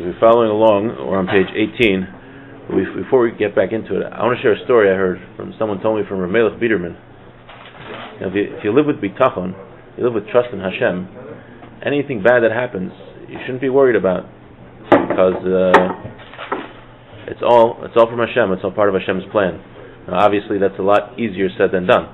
So if you're following along, we're on page 18. Before we get back into it, I want to share a story I heard from someone told me from Ramelech Biederman. If you live with bitachon, you live with trust in Hashem, anything bad that happens, you shouldn't be worried about, because it's all from Hashem. It's all part of Hashem's plan. Now, obviously, that's a lot easier said than done.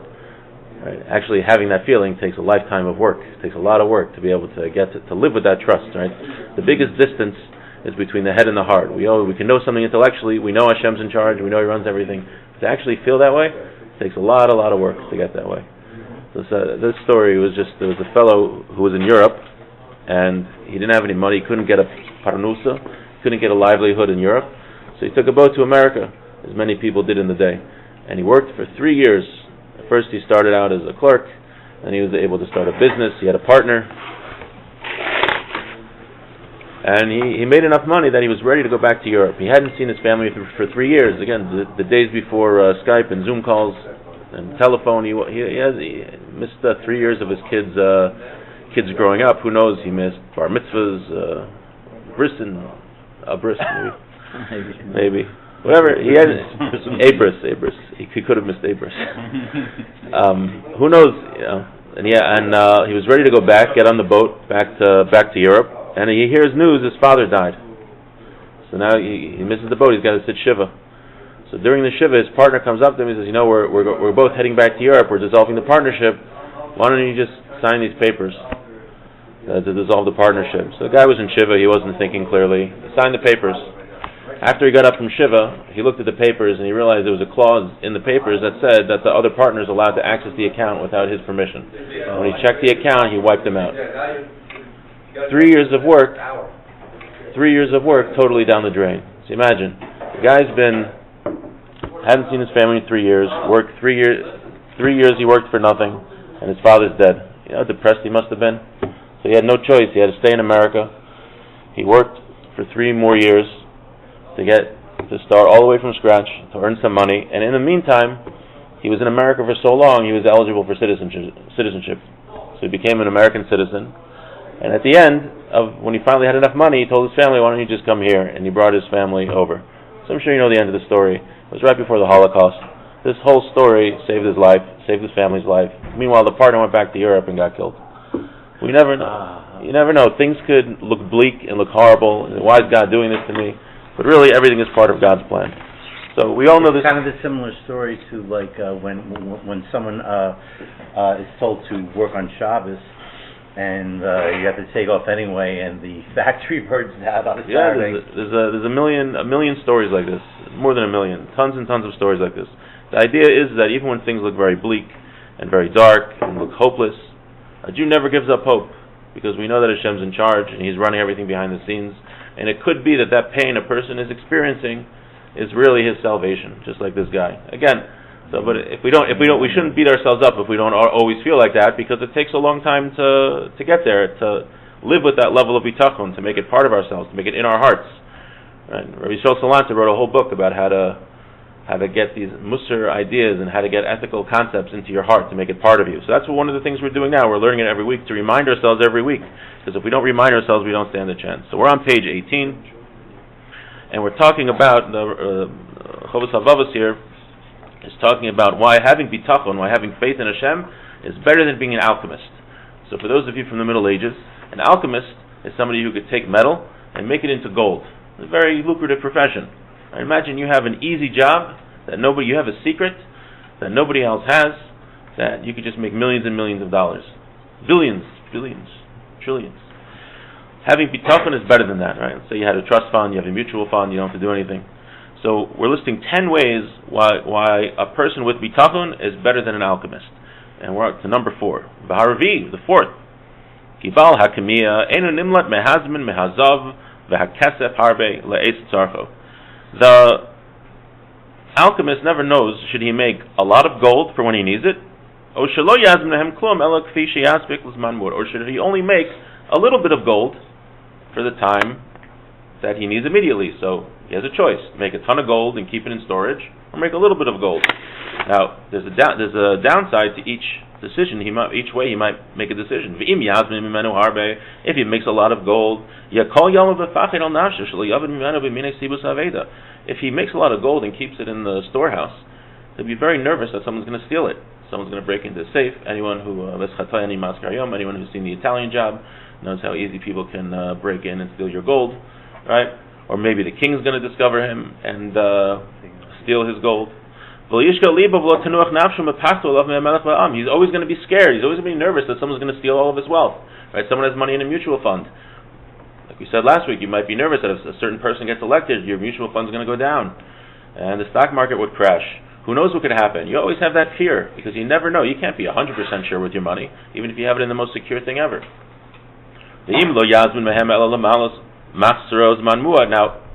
Right? Actually, having that feeling takes a lifetime of work. It takes a lot of work to be able to get to live with that trust. Right? The biggest distance is between the head and the heart. We can know something intellectually. We know Hashem's in charge. We know He runs everything. But to actually feel that way, it takes a lot of work to get that way. So this story was just, there was a fellow who was in Europe, and he didn't have any money. He couldn't get a parnusa, couldn't get a livelihood in Europe. So he took a boat to America, as many people did in the day. And he worked for 3 years. At first he started out as a clerk, and he was able to start a business. He had a partner. And he made enough money that he was ready to go back to Europe. He hadn't seen his family for 3 years. Again, the days before Skype and Zoom calls and telephone, he missed 3 years of his kids growing up. Who knows? He missed bar mitzvahs, bris, maybe. Whatever. He had Abris. He could have missed Abris. Who knows? And he was ready to go back, get on the boat back to Europe. And he hears news his father died. So now he misses the boat. He's got to sit shiva. So during the shiva, his partner comes up to him and says, we're both heading back to Europe. We're dissolving the partnership. Why don't you just sign these papers to dissolve the partnership? So the guy was in shiva. He wasn't thinking clearly. He signed the papers. After he got up from shiva, he looked at the papers and he realized there was a clause in the papers that said that the other partner is allowed to access the account without his permission. When he checked the account, he wiped him out. 3 years of work totally down the drain. So imagine, the guy's hadn't seen his family in 3 years, worked 3 years, 3 years he worked for nothing, and his father's dead. You know how depressed he must have been? So he had no choice. He had to stay in America. He worked for 3 more years to start all the way from scratch, to earn some money, and in the meantime, he was in America for so long, he was eligible for citizenship. So he became an American citizen. And at the end of when he finally had enough money, he told his family, "Why don't you just come here?" And he brought his family over. So I'm sure you know the end of the story. It was right before the Holocaust. This whole story saved his life, saved his family's life. Meanwhile, the partner went back to Europe and got killed. We never know. You never know. Things could look bleak and look horrible. Why is God doing this to me? But really, everything is part of God's plan. So we all know this. It's kind of a similar story to like when someone is told to work on Shabbos, and you have to take off anyway, and the factory burns down on Saturday. There's a million stories like this, more than a million, tons and tons of stories like this. The idea is that even when things look very bleak and very dark and look hopeless, a Jew never gives up hope, because we know that Hashem's in charge and He's running everything behind the scenes. And it could be that pain a person is experiencing is really his salvation, just like this guy. Again, but if we shouldn't beat ourselves up if we don't always feel like that, because it takes a long time to get there, to live with that level of bitachon, to make it part of ourselves, to make it in our hearts. Right? Rabbi Shol Salanta wrote a whole book about how to get these musar ideas and how to get ethical concepts into your heart to make it part of you. So that's one of the things we're doing now. We're learning it every week to remind ourselves every week. Because if we don't remind ourselves, we don't stand a chance. So we're on page 18, and we're talking about the Chovos HaLevavos here is talking about why having bitachon, why having faith in Hashem is better than being an alchemist. So for those of you from the Middle Ages, an alchemist is somebody who could take metal and make it into gold. It's a very lucrative profession. I imagine you have an easy job you have a secret that nobody else has, that you could just make millions and millions of dollars, billions, trillions. Having bitachon is better than that, right? So you had a trust fund, you have a mutual fund, you don't have to do anything. So we're listing 10 ways why a person with bitachon is better than an alchemist, and we're up to number 4. V'haravi, the 4th. Kibal hakamiya enu nimlat mehazmin mehazav v'hakesef harbe le'es tzarcho. The alchemist never knows should he make a lot of gold for when he needs it, or should he only make a little bit of gold for the time that he needs immediately. So he has a choice: make a ton of gold and keep it in storage, or make a little bit of gold. Now there's a downside to each decision, each way he might make a decision. If he makes a lot of gold, if he makes a lot of gold and keeps it in the storehouse, he'll be very nervous that someone's going to steal it. Someone's going to break into the safe. Anyone who's seen the Italian Job knows how easy people can break in and steal your gold, right? Or maybe the king's going to discover him and steal his gold. He's always going to be scared. He's always going to be nervous that someone's going to steal all of his wealth. Right? Someone has money in a mutual fund. Like we said last week, you might be nervous that if a certain person gets elected, your mutual fund's going to go down, and the stock market would crash. Who knows what could happen? You always have that fear because you never know. You can't be 100% sure with your money, even if you have it in the most secure thing ever. Now,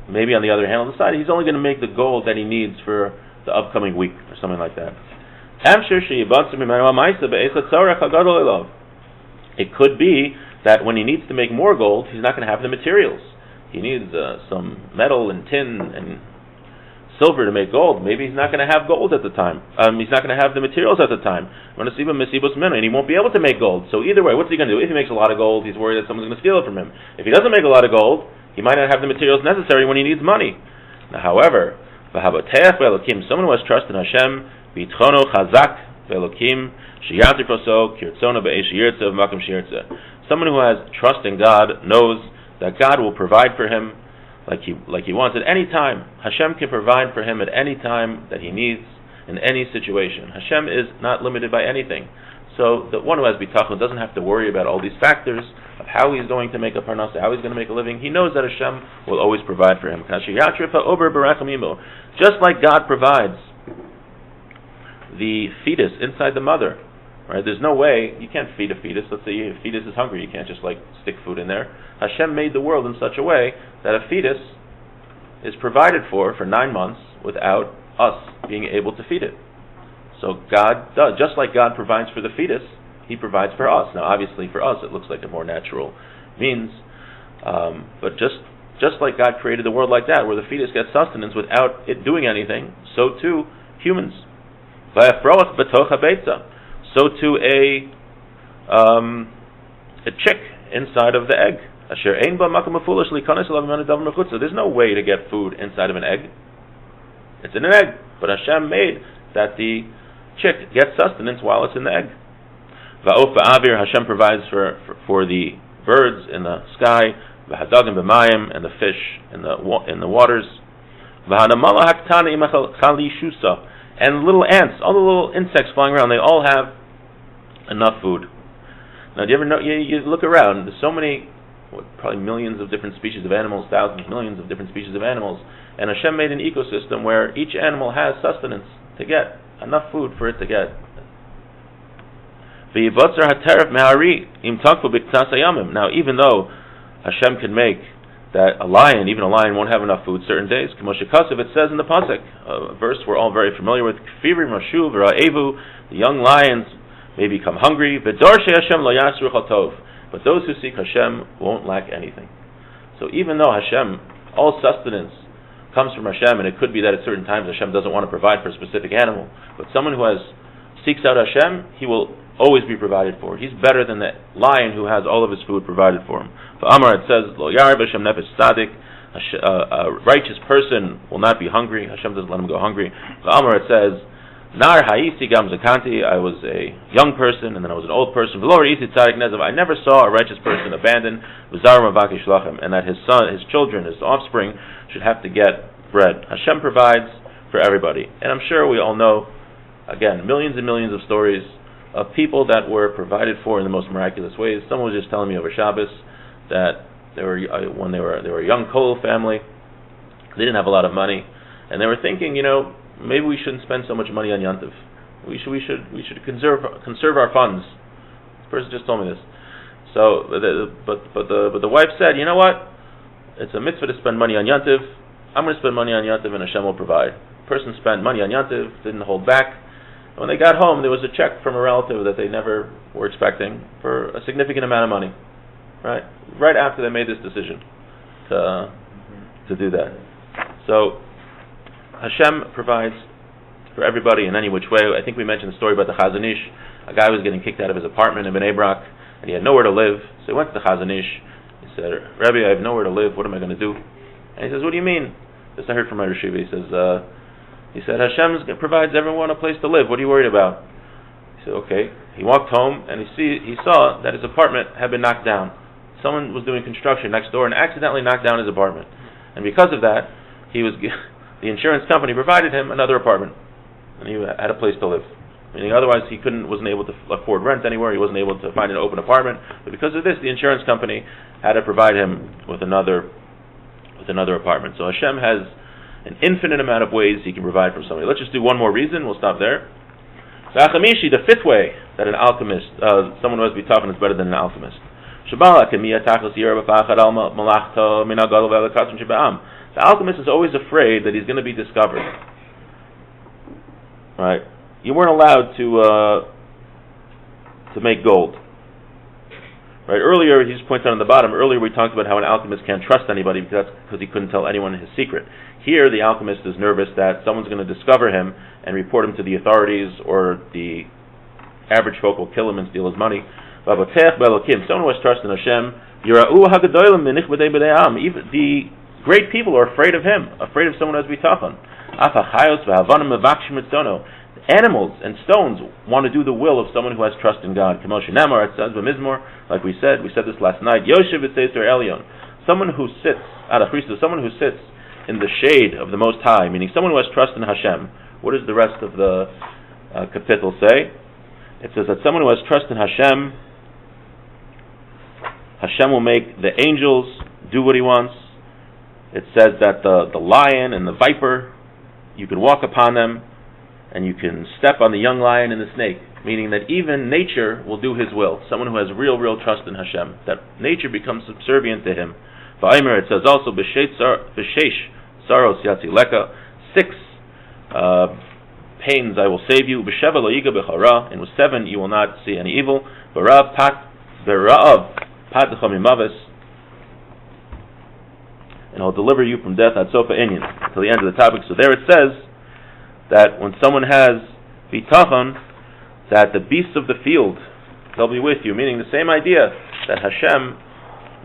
maybe on the other hand, on the side, he's only going to make the gold that he needs for the upcoming week or something like that. It could be that when he needs to make more gold, he's not going to have the materials. He needs some metal and tin and silver to make gold. Maybe he's not going to have gold at the time. He's not going to have the materials at the time. And he won't be able to make gold. So either way, what's he going to do? If he makes a lot of gold, he's worried that someone's going to steal it from him. If he doesn't make a lot of gold, he might not have the materials necessary when he needs money. Now, however, someone who has trust in Hashem, someone who has trust in God knows that God will provide for him like he wants at any time. Hashem can provide for him at any time that he needs, in any situation. Hashem is not limited by anything. So the one who has bitachon doesn't have to worry about all these factors of how he's going to make a parnasa, how he's going to make a living. He knows that Hashem will always provide for him. Just like God provides the fetus inside the mother, right? There's no way you can't feed a fetus. Let's say a fetus is hungry, you can't just stick food in there. Hashem made the world in such a way that a fetus is provided for 9 months without us being able to feed it. So God does, just like God provides for the fetus, He provides for us. Now, obviously, for us, it looks like a more natural means, but just like God created the world like that, where the fetus gets sustenance without it doing anything, so too humans. So too a chick inside of the egg. So there's no way to get food inside of an egg. It's in an egg, but Hashem made that the chick gets sustenance while it's in the egg. Hashem provides for the birds in the sky, and the fish in the waters, and little ants, all the little insects flying around, they all have enough food. Now, do you ever know? You look around. There's so many, probably millions of different species of animals, thousands, millions of different species of animals, and Hashem made an ecosystem where each animal has sustenance to get enough food for it to get. Now, even though Hashem can make that even a lion won't have enough food certain days, it says in the pasuk, a verse we're all very familiar with, the young lions may become hungry, but those who seek Hashem won't lack anything. So even though Hashem, all sustenance comes from Hashem, and it could be that at certain times Hashem doesn't want to provide for a specific animal, but someone who seeks out Hashem, He will always be provided for. He's better than the lion who has all of his food provided for him. For Amar it says, Lo yarb Hashem nefesh tzadik, a righteous person will not be hungry. Hashem doesn't let him go hungry. For Amar it says, Nar ha'isi gam zakanti, I was a young person and then I was an old person. V'lo ra'isi tzadik nezav, I never saw a righteous person abandoned. V'zarim avaki shlachem, and that his children, his offspring, should have to get bread. Hashem provides for everybody. And I'm sure we all know, again, millions and millions of stories of people that were provided for in the most miraculous ways. Someone was just telling me over Shabbos that when they were a young Kollel family, they didn't have a lot of money, and they were thinking, maybe we shouldn't spend so much money on Yantiv. We should conserve our funds. This person just told me this. So, but the wife said, you know what? It's a mitzvah to spend money on Yantiv. I'm going to spend money on Yantiv, and Hashem will provide. The person spent money on Yantiv, didn't hold back. When they got home, there was a check from a relative that they never were expecting for a significant amount of money. Right after they made this decision to do that. So Hashem provides for everybody in any which way. I think we mentioned the story about the Chazon Ish, a guy was getting kicked out of his apartment in Bnei Brak, and he had nowhere to live, so he went to the Chazon Ish. He said, Rebbe, I have nowhere to live, what am I going to do? And he says, what do you mean? This I heard from my Rishiva. He said, Hashem provides everyone a place to live, what are you worried about? He said, okay. He walked home, and he saw that his apartment had been knocked down. Someone was doing construction next door and accidentally knocked down his apartment. And because of that, the insurance company provided him another apartment, and he had a place to live. Meaning, otherwise he wasn't able to afford rent anywhere. He wasn't able to find an open apartment. But because of this, the insurance company had to provide him with another apartment. So Hashem has an infinite amount of ways He can provide for somebody. Let's just do one more reason. We'll stop there. The fifth way that an alchemist, someone who has bitachon, is better than an alchemist. The alchemist is always afraid that he's going to be discovered. Right? You weren't allowed to make gold. Right? Earlier, he just points out on the bottom, earlier we talked about how an alchemist can't trust anybody because he couldn't tell anyone his secret. Here, the alchemist is nervous that someone's going to discover him and report him to the authorities, or the average folk will kill him and steal his money. Someone who has trust in Hashem, even the great people are afraid of him, afraid of someone who has bitachon. Animals and stones want to do the will of someone who has trust in God. It says like we said this last night. Someone who sits in the shade of the Most High, meaning someone who has trust in Hashem. What does the rest of the kapitel say? It says that someone who has trust in Hashem, Hashem will make the angels do what He wants. It says that the lion and the viper, you can walk upon them, and you can step on the young lion and the snake, meaning that even nature will do His will. Someone who has real trust in Hashem, that nature becomes subservient to him. It says also, B'sheish saros yatzileka, 6 pains I will save you. B'sheva lo yiga b'chara, and with 7 you will not see any evil. B'ra'av padcha mimaves, and I'll deliver you from death at sofa inyan, till the end of the topic. So there it says that when someone has bitachon, that the beasts of the field, they'll be with you, meaning the same idea that Hashem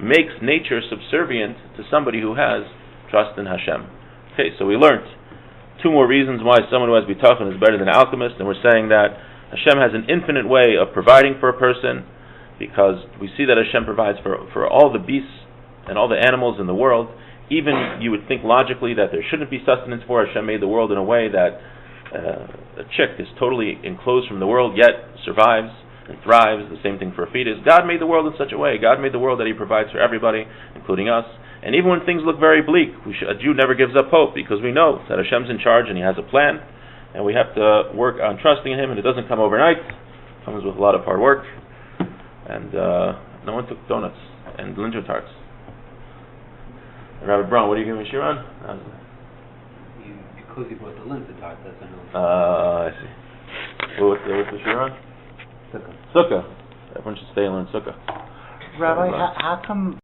makes nature subservient to somebody who has trust in Hashem. Okay, so we learned 2 more reasons why someone who has bitachon is better than an alchemist, and we're saying that Hashem has an infinite way of providing for a person, because we see that Hashem provides for all the beasts and all the animals in the world. Even you would think logically that there shouldn't be sustenance for. Hashem made the world in a way that a chick is totally enclosed from the world, yet survives and thrives. The same thing for a fetus. God made the world in such a way. God made the world that He provides for everybody, including us. And even when things look very bleak, a Jew never gives up hope, because we know that Hashem's in charge and He has a plan, and we have to work on trusting in Him, and it doesn't come overnight. It comes with a lot of hard work. And no one took donuts and linzer tarts. Rabbi Brown, what are you giving me Shir on? Because you brought the linzer tart, that's another. I see. What's the Shir on? Sukkah. Sukkah. Everyone should stay and learn Sukkah. Rabbi, how come